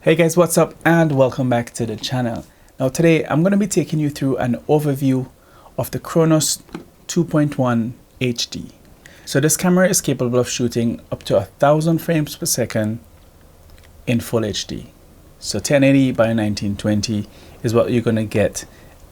Hey guys, what's up and welcome back to the channel. Now today I'm going to be taking you through an overview of the Chronos 2.1 HD. So this camera is capable of shooting up to 1000 frames per second in full HD. So 1080 by 1920 is what you're going to get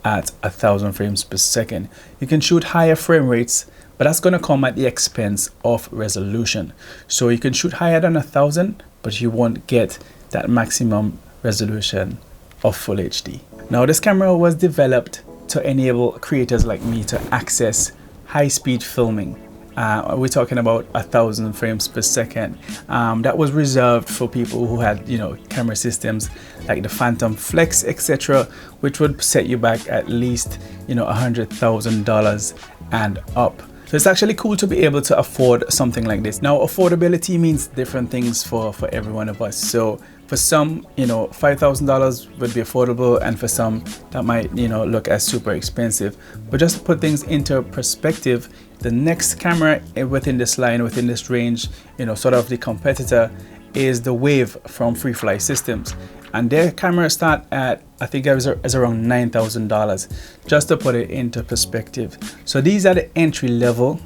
at 1000 frames per second. You can shoot higher frame rates, but that's going to come at the expense of resolution. So you can shoot higher than 1000, but you won't get that maximum resolution of full HD. Now this camera was developed to enable creators like me to access high-speed filming. We're talking about 1000 frames per second. That was reserved for people who had, camera systems like the Phantom Flex, etc., which would set you back at least, $100,000 and up. So it's actually cool to be able to afford something like this. Now, affordability means different things for every one of us. So for some, $5,000 would be affordable, and for some that might, look as super expensive. But just to put things into perspective, the next camera within this line, within this range, sort of the competitor, is the Wave from Freefly Systems. And their cameras start at, I think it was around $9,000, just to put it into perspective. So these are the entry level.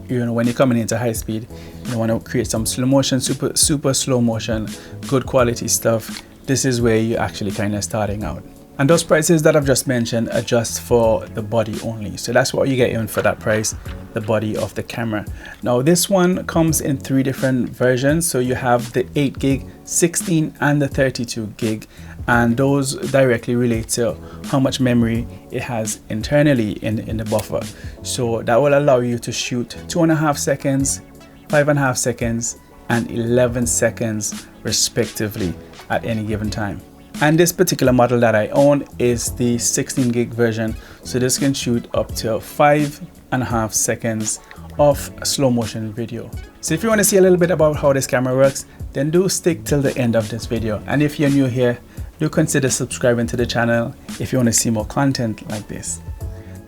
When you're coming into high speed, you want to create some slow motion, super slow motion, good quality stuff. This is where you're actually kind of starting out. And those prices that I've just mentioned are just for the body only. So that's what you get in for that price, the body of the camera. Now this one comes in 3 different versions. So you have the 8 gig, 16 and the 32 gig. And those directly relate to how much memory it has internally in the buffer. So that will allow you to shoot 2.5 seconds, 5.5 seconds, and 11 seconds respectively at any given time. And this particular model that I own is the 16 gig version. So this can shoot up to 5.5 seconds of slow motion video. So if you want to see a little bit about how this camera works, then do stick till the end of this video. And if you're new here, do consider subscribing to the channel if you want to see more content like this.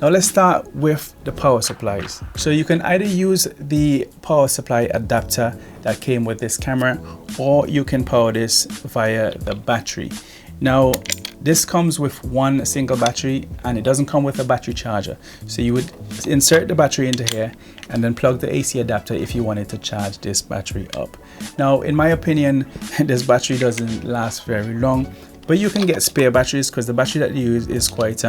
Now let's start with the power supplies. So you can either use the power supply adapter that came with this camera, or you can power this via the battery. Now this comes with one single battery, and it doesn't come with a battery charger. So you would insert the battery into here and then plug the AC adapter if you wanted to charge this battery up. Now in my opinion, this battery doesn't last very long, but you can get spare batteries because the battery that you use is quite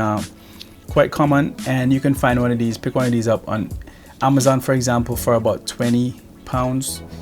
common, and you can find one of these, pick one of these up on Amazon, for example, for about £20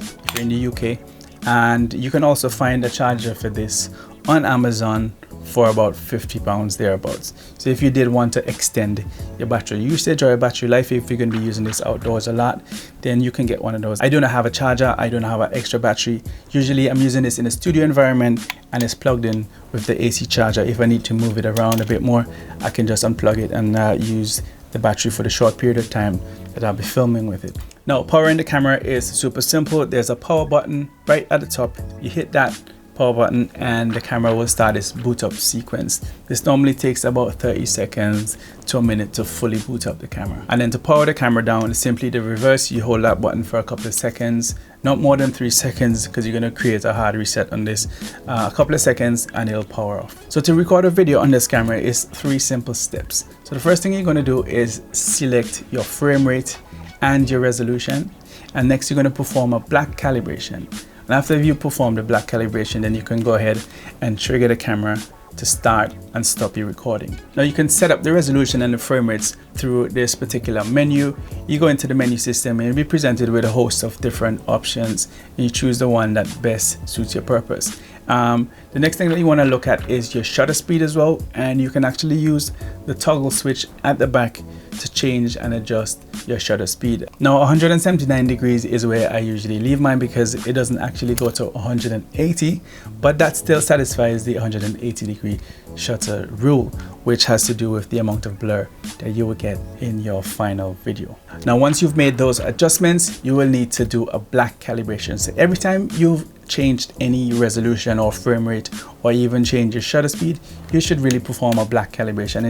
if you're in the UK. And you can also find a charger for this on Amazon for about £50 thereabouts. So if you did want to extend your battery usage or your battery life, if you're going to be using this outdoors a lot, then you can get one of those. I do not have a charger, I don't have an extra battery. Usually I'm using this in a studio environment and it's plugged in with the AC charger. If I need to move it around a bit more, I can just unplug it and use the battery for the short period of time that I'll be filming with it. Now powering the camera is super simple. There's a power button right at the top. You hit that power button and the camera will start its boot up sequence. This normally takes about 30 seconds to a minute to fully boot up the camera. And then to power the camera down, it's simply the reverse. You hold that button for a couple of seconds, not more than 3 seconds, because you're going to create a hard reset on this. A couple of seconds and it'll power off. So to record a video on this camera is 3 simple steps. So the first thing you're going to do is select your frame rate and your resolution, and next you're going to perform a black calibration. And after you perform the black calibration, then you can go ahead and trigger the camera to start and stop your recording. Now you can set up the resolution and the frame rates through this particular menu. You go into the menu system and you'll be presented with a host of different options. You choose the one that best suits your purpose. The next thing that you want to look at is your shutter speed as well, and you can actually use the toggle switch at the back to change and adjust your shutter speed. Now 179 degrees is where I usually leave mine because it doesn't actually go to 180, but that still satisfies the 180 degree shutter rule, which has to do with the amount of blur that you will get in your final video. Now once you've made those adjustments, you will need to do a black calibration. So every time you've changed any resolution or frame rate or even change your shutter speed, you should really perform a black calibration.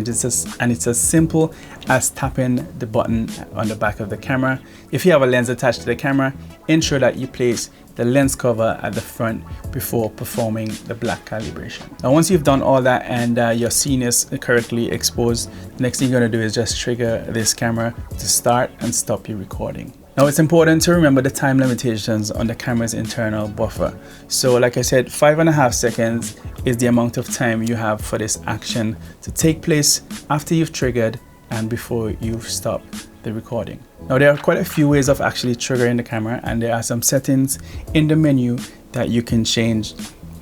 And it's as simple as tapping the button on the back of the camera. If you have a lens attached to the camera, ensure that you place the lens cover at the front before performing the black calibration. Now once you've done all that and your scene is correctly exposed, the next thing you're going to do is just trigger this camera to start and stop your recording. Now it's important to remember the time limitations on the camera's internal buffer. So like I said, 5.5 seconds is the amount of time you have for this action to take place after you've triggered and before you've stopped the recording. Now there are quite a few ways of actually triggering the camera, and there are some settings in the menu that you can change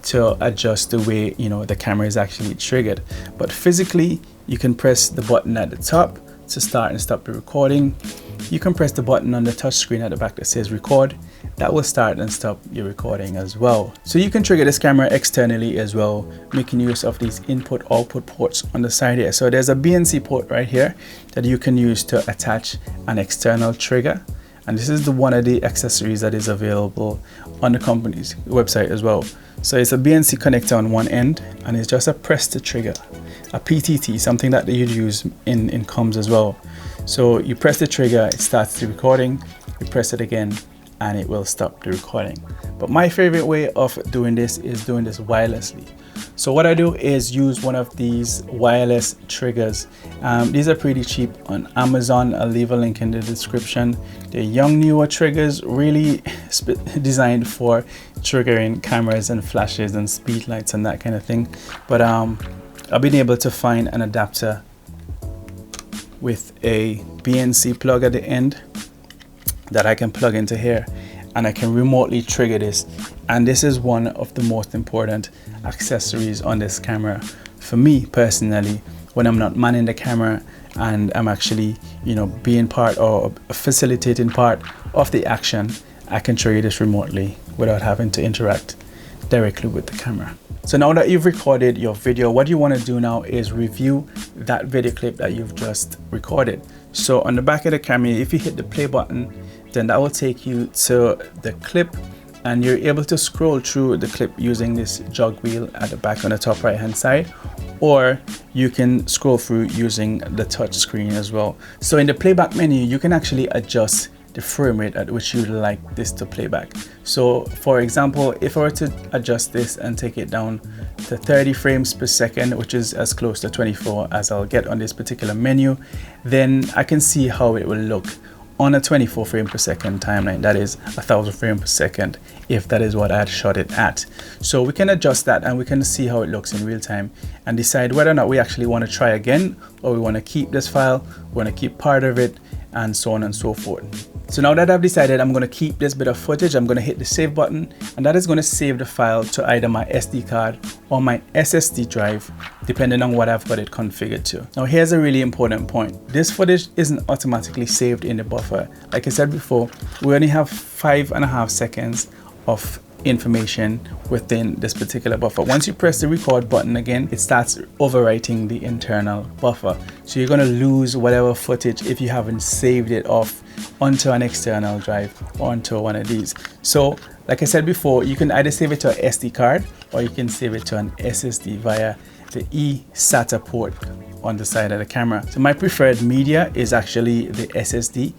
to adjust the way the camera is actually triggered. But physically, you can press the button at the top to start and stop the recording. You can press the button on the touch screen at the back that says record. That will start and stop your recording as well. So you can trigger this camera externally as well, making use of these input output ports on the side here. So there's a BNC port right here that you can use to attach an external trigger. And this is one of the accessories that is available on the company's website as well. So it's a BNC connector on one end, and it's just a press to trigger, a PTT, something that you'd use in comms as well. So you press the trigger, it starts the recording, you press it again, and it will stop the recording. But my favorite way of doing this is doing this wirelessly. So what I do is use one of these wireless triggers. These are pretty cheap on Amazon. I'll leave a link in the description. They're young, newer triggers, really designed for triggering cameras and flashes and speed lights and that kind of thing. But I've been able to find an adapter with a BNC plug at the end that I can plug into here, and I can remotely trigger this. And this is one of the most important accessories on this camera for me personally, when I'm not manning the camera and I'm actually being part or facilitating part of the action. I can trigger this remotely without having to interact directly with the camera. So now that you've recorded your video, what you want to do now is review that video clip that you've just recorded. So on the back of the camera, if you hit the play button, then that will take you to the clip, and you're able to scroll through the clip using this jog wheel at the back on the top right hand side, or you can scroll through using the touch screen as well. So in the playback menu, you can actually adjust the frame rate at which you'd like this to play back. So for example, if I were to adjust this and take it down to 30 frames per second, which is as close to 24 as I'll get on this particular menu, then I can see how it will look on a 24 frame per second timeline. That is 1000 frames per second, if that is what I had shot it at. So we can adjust that and we can see how it looks in real time and decide whether or not we actually want to try again, or we want to keep this file, we want to keep part of it, and so on and so forth. So now that I've decided I'm going to keep this bit of footage, I'm going to hit the save button, and that is going to save the file to either my SD card or my SSD drive, depending on what I've got it configured to. Now here's a really important point. This footage isn't automatically saved in the buffer. Like I said before, we only have 5.5 seconds of information within this particular buffer. Once you press the record button again, it starts overwriting the internal buffer. So you're going to lose whatever footage if you haven't saved it off onto an external drive or onto one of these. So like I said before, you can either save it to an SD card or you can save it to an SSD via the eSATA port on the side of the camera. So my preferred media is actually the SSD,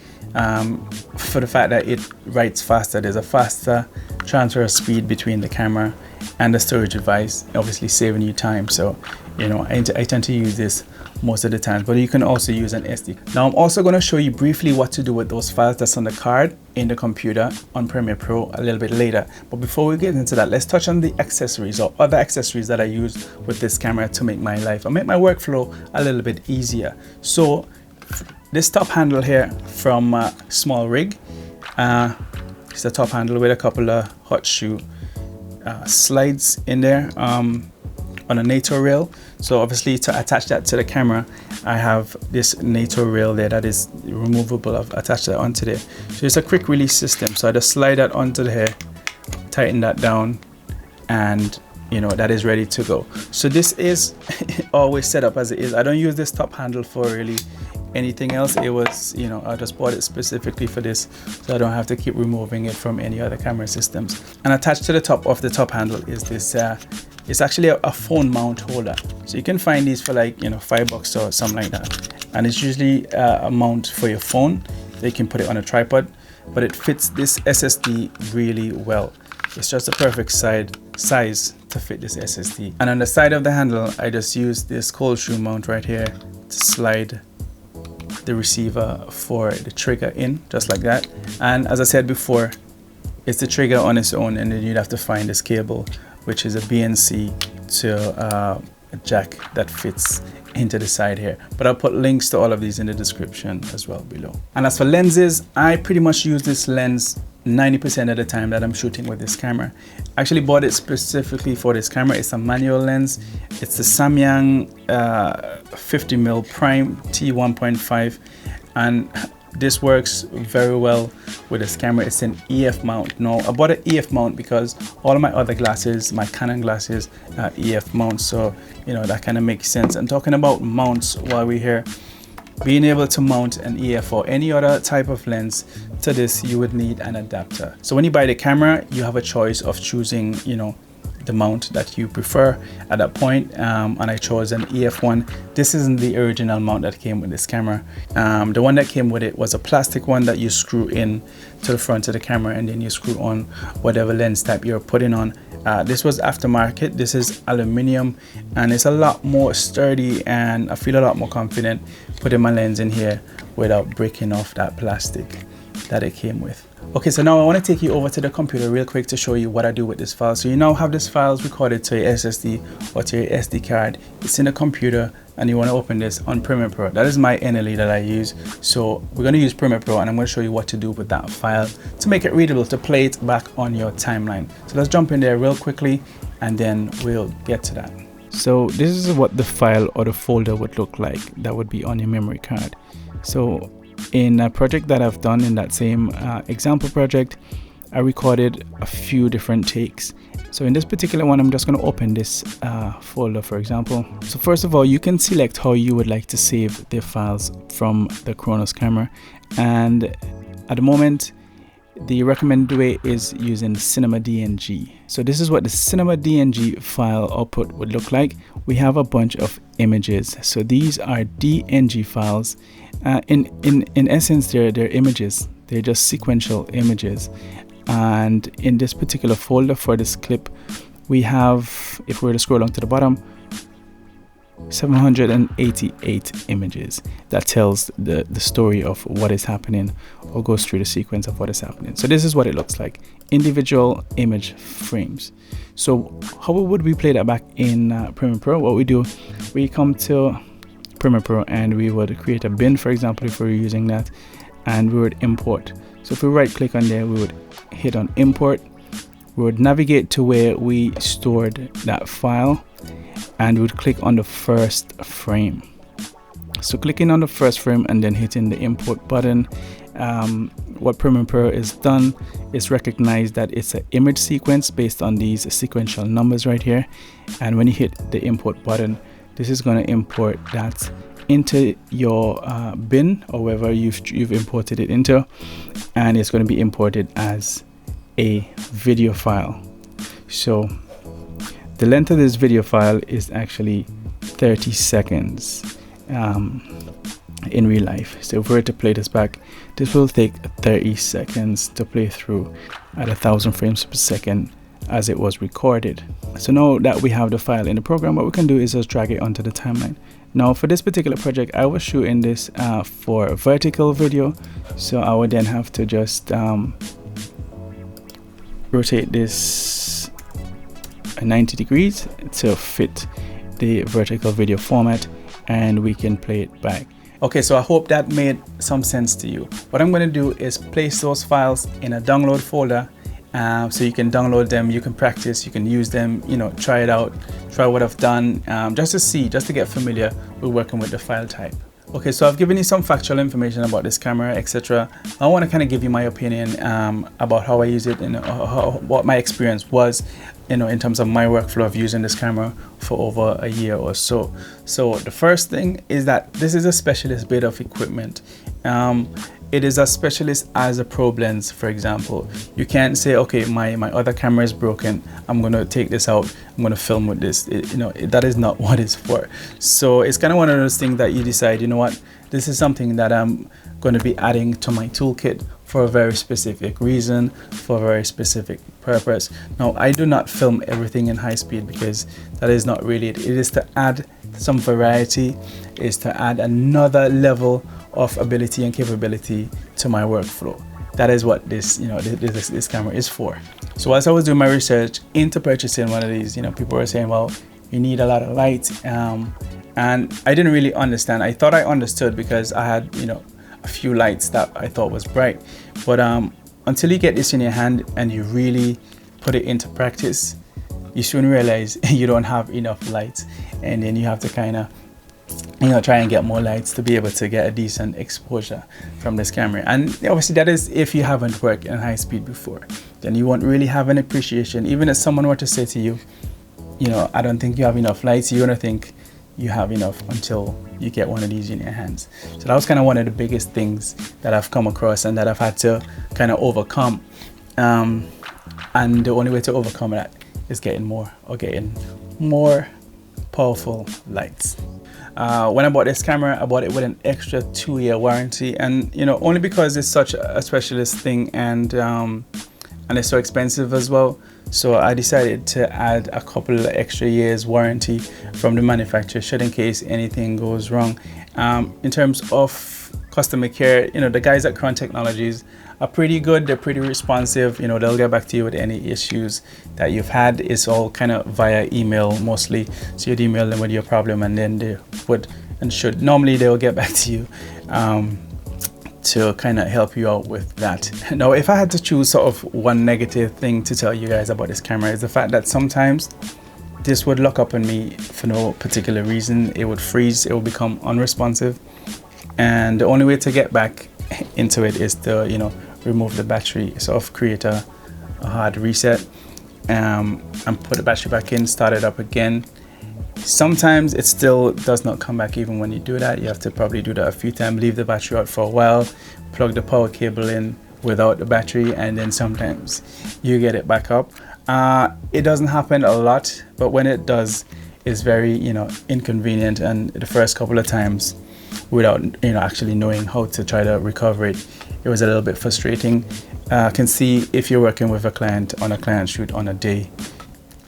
for the fact that it writes faster. There's a faster transfer speed between the camera and the storage device, obviously saving you time. So I tend to use this most of the time, but you can also use an SD. Now I'm also going to show you briefly what to do with those files that's on the card in the computer on Premiere Pro a little bit later. But before we get into that, let's touch on the accessories or other accessories that I use with this camera to make my life and make my workflow a little bit easier. So this top handle here from Small Rig, it's a top handle with a couple of hot shoe slides in there on a NATO rail. So obviously to attach that to the camera, I have this NATO rail there that is removable. I've attached that onto there. So it's a quick release system. So I just slide that onto the hair, tighten that down, and that is ready to go. So this is always set up as it is. I don't use this top handle for really anything else. It was, I just bought it specifically for this, so I don't have to keep removing it from any other camera systems. And attached to the top of the top handle is this It's actually a phone mount holder. So you can find these for like, you know, $5 or something like that. And it's usually a mount for your phone. So you can put it on a tripod, but it fits this SSD really well. It's just the perfect size to fit this SSD. And on the side of the handle, I just use this cold shoe mount right here to slide the receiver for the trigger in, just like that. And as I said before, it's the trigger on its own, and then you'd have to find this cable, which is a BNC to a jack that fits into the side here. But I'll put links to all of these in the description as well below. And as for lenses, I pretty much use this lens 90% of the time that I'm shooting with this camera. I actually bought it specifically for this camera. It's a manual lens. It's the Samyang 50mm prime T1.5, and this works very well with this camera. It's an EF mount. Now, I bought an EF mount because all of my other glasses, my Canon glasses, are EF mounts, so you know that kind of makes sense. And talking about mounts while we're here, being able to mount an EF or any other type of lens to this, you would need an adapter. So when you buy the camera, you have a choice of choosing, you know, the mount that you prefer at that point, and I chose an EF one. This isn't the original mount that came with this camera. The one that came with it was a plastic one that you screw in to the front of the camera, and then you screw on whatever lens type you're putting on. This was aftermarket. This is aluminum, and it's a lot more sturdy, and I feel a lot more confident putting my lens in here without breaking off that plastic that it came with. Okay, so now I want to take you over to the computer real quick to show you what I do with this file. So you now have this files recorded to your SSD or to your SD card. It's in the computer, and you want to open this on Premiere Pro. That is my NLE that I use. So we're going to use Premiere Pro, and I'm going to show you what to do with that file to make it readable, to play it back on your timeline. So let's jump in there real quickly, and then we'll get to that. So this is what the file or the folder would look like that would be on your memory card. So in a project that I've done, in that same example project, I recorded a few different takes. So in this particular one, I'm just going to open this folder, for example. So first of all, you can select how you would like to save the files from the Chronos camera. And at the moment, the recommended way is using Cinema DNG. So this is what the Cinema DNG file output would look like. We have a bunch of images. So these are DNG files. In essence, they're images. They're just sequential images. And in this particular folder for this clip, we have, if we were to scroll down to the bottom, 788 images. That tells the story of what is happening, or goes through the sequence of what is happening. So this is what it looks like, individual image frames. So how would we play that back in Premiere Pro? What we do, we come to Premiere Pro and we would create a bin, for example, if we're using that, and we would import. So if we right click on there, we would hit on import. We would navigate to where we stored that file, and we would click on the first frame. So clicking on the first frame and then hitting the import button, what Premiere Pro is done is recognize that it's an image sequence based on these sequential numbers right here. And when you hit the import button, this is going to import that into your bin, or wherever you've imported it into, and it's going to be imported as a video file. So the length of this video file is actually 30 seconds in real life. So if we were to play this back, this will take 30 seconds to play through at 1,000 frames per second as it was recorded. So now that we have the file in the program, what we can do is just drag it onto the timeline. Now for this particular project, I was shooting this for vertical video, so I would then have to just rotate this 90 degrees to fit the vertical video format, and we can play it back. Okay, so I hope that made some sense to you. What I'm going to do is place those files in a download folder, so you can download them, you can practice, you can use them, you know, try it out, try what I've done, just to get familiar with working with the file type. Okay, so I've given you some factual information about this camera, etc. I want to kind of give you my opinion about how I use it and what my experience was, you know, in terms of my workflow of using this camera for over a year or so. So the first thing is that this is a specialist bit of equipment. it is as specialist as a probe lens, for example. You can't say, okay, my other camera is broken, I'm going to take this out, I'm going to film with this. That is not what it's for. So it's kind of one of those things that you decide, you know what, this is something that I'm going to be adding to my toolkit for a very specific reason, for a very specific purpose. Now, I do not film everything in high speed because that is not really it. It is to add some variety, is to add another level of ability and capability to my workflow. That is what this camera is for. So as I was doing my research into purchasing one of these, people were saying, well, you need a lot of light, and I didn't really understand. I thought I understood because I had a few lights that I thought was bright, but until you get this in your hand and you really put it into practice, you soon realize you don't have enough lights, and then you have to kind of try and get more lights to be able to get a decent exposure from this camera. And obviously that is if you haven't worked in high speed before, then you won't really have an appreciation. Even if someone were to say to you, I don't think you have enough lights, you're gonna think you have enough until you get one of these in your hands. So that was kind of one of the biggest things that I've come across and that I've had to kind of overcome. And the only way to overcome that is getting more powerful lights. When I bought this camera, I bought it with an extra 2-year warranty, and only because it's such a specialist thing, and it's so expensive as well. So I decided to add a couple of extra years warranty from the manufacturer, should in case anything goes wrong. In terms of customer care, the guys at Kron Technologies are pretty good. They're pretty responsive. They'll get back to you with any issues that you've had. It's all kind of via email mostly. So you'd email them with your problem, and then they would and should normally they'll get back to you to kind of help you out with that. Now, if I had to choose sort of one negative thing to tell you guys about this camera, is the fact that sometimes this would lock up on me for no particular reason. It would freeze, it would become unresponsive, and the only way to get back into it is to remove the battery, sort of create a hard reset, and put the battery back in, start it up again. Sometimes it still does not come back even when you do that. You have to probably do that a few times, leave the battery out for a while, plug the power cable in without the battery, and then sometimes you get it back up. It doesn't happen a lot, but when it does, it's very inconvenient, and the first couple of times without actually knowing how to try to recover it, it was a little bit frustrating. I can see if you're working with a client on a client shoot on a day,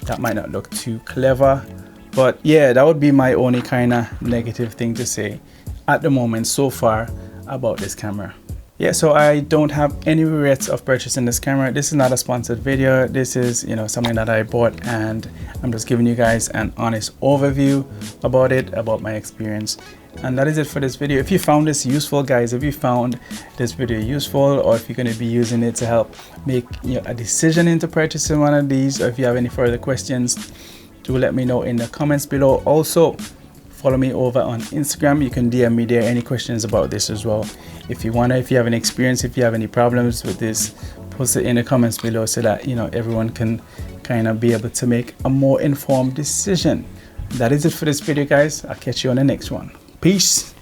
that might not look too clever. But yeah, that would be my only kind of negative thing to say at the moment so far about this camera. Yeah, so I don't have any regrets of purchasing this camera. This is not a sponsored video. This is something that I bought, and I'm just giving you guys an honest overview about it, about my experience. And that is it for this video. If you found this useful, guys, if you found this video useful, or if you're going to be using it to help make a decision into purchasing one of these, or if you have any further questions, do let me know in the comments below. Also, follow me over on Instagram. You can DM me there any questions about this as well. If you have any experience, if you have any problems with this, post it in the comments below so that everyone can kind of be able to make a more informed decision. That is it for this video, guys. I'll catch you on the next one. Peace.